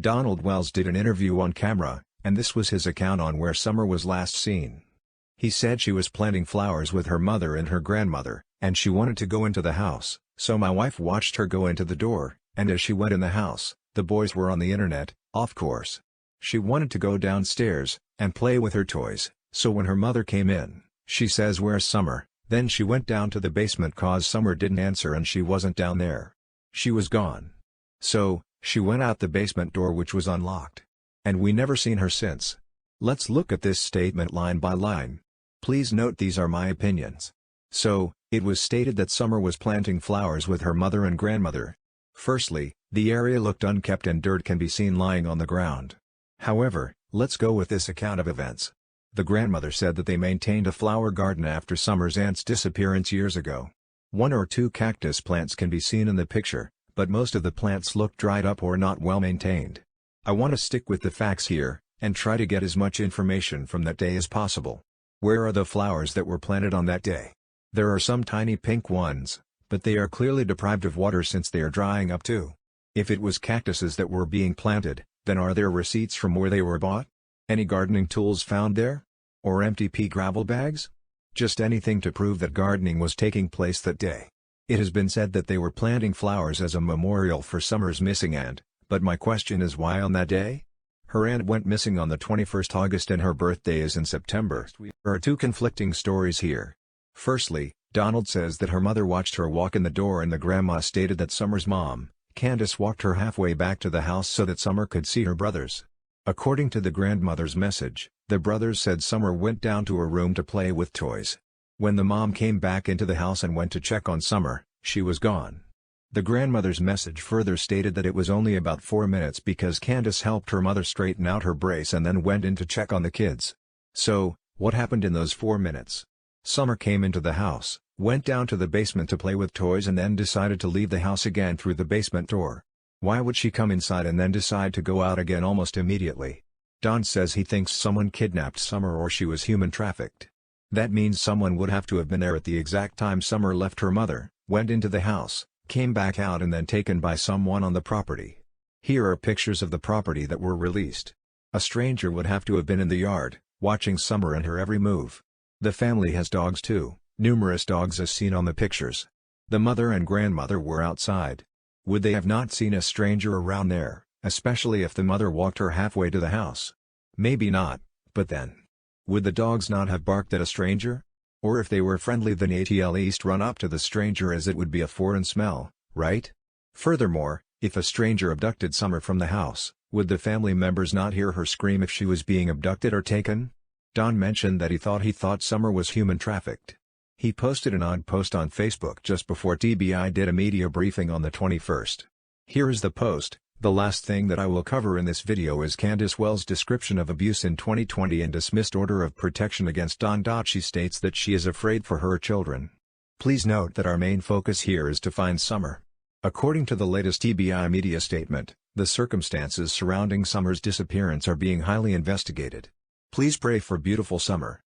Donald Wells did an interview on camera, and this was his account on where Summer was last seen. He said she was planting flowers with her mother and her grandmother, and she wanted to go into the house, so my wife watched her go into the door, and as she went in the house, the boys were on the internet, of course. She wanted to go downstairs, and play with her toys, so when her mother came in, she says, "Where's Summer?" Then she went down to the basement cause Summer didn't answer and she wasn't down there. She was gone. So, she went out the basement door which was unlocked. And we never seen her since. Let's look at this statement line by line. Please note these are my opinions. So, it was stated that Summer was planting flowers with her mother and grandmother. Firstly, the area looked unkept and dirt can be seen lying on the ground. However, let's go with this account of events. The grandmother said that they maintained a flower garden after Summer's aunt's disappearance years ago. 1 or 2 cactus plants can be seen in the picture, but most of the plants look dried up or not well maintained. I want to stick with the facts here, and try to get as much information from that day as possible. Where are the flowers that were planted on that day? There are some tiny pink ones, but they are clearly deprived of water since they are drying up too. If it was cactuses that were being planted, then are there receipts from where they were bought? Any gardening tools found there? Or empty pea gravel bags? Just anything to prove that gardening was taking place that day. It has been said that they were planting flowers as a memorial for Summer's missing aunt, but my question is why on that day? Her aunt went missing on the 21st August and her birthday is in September. There are 2 conflicting stories here. Firstly, Donald says that her mother watched her walk in the door and the grandma stated that Summer's mom, Candus, walked her halfway back to the house so that Summer could see her brothers. According to the grandmother's message, the brothers said Summer went down to her room to play with toys. When the mom came back into the house and went to check on Summer, she was gone. The grandmother's message further stated that it was only about 4 minutes because Candus helped her mother straighten out her brace and then went in to check on the kids. So, what happened in those 4 minutes? Summer came into the house, went down to the basement to play with toys and then decided to leave the house again through the basement door. Why would she come inside and then decide to go out again almost immediately? Don says he thinks someone kidnapped Summer or she was human trafficked. That means someone would have to have been there at the exact time Summer left her mother, went into the house, came back out and then taken by someone on the property. Here are pictures of the property that were released. A stranger would have to have been in the yard, watching Summer and her every move. The family has dogs too, numerous dogs as seen on the pictures. The mother and grandmother were outside. Would they have not seen a stranger around there, especially if the mother walked her halfway to the house? Maybe not, but then, would the dogs not have barked at a stranger? Or if they were friendly then at least run up to the stranger as it would be a foreign smell, right? Furthermore, if a stranger abducted Summer from the house, would the family members not hear her scream if she was being abducted or taken? Don mentioned that he thought Summer was human trafficked. He posted an odd post on Facebook just before TBI did a media briefing on the 21st. Here is the post. The last thing that I will cover in this video is Candus Wells' description of abuse in 2020 and dismissed order of protection against Don. She states that she is afraid for her children. Please note that our main focus here is to find Summer. According to the latest TBI media statement, the circumstances surrounding Summer's disappearance are being highly investigated. Please pray for beautiful Summer.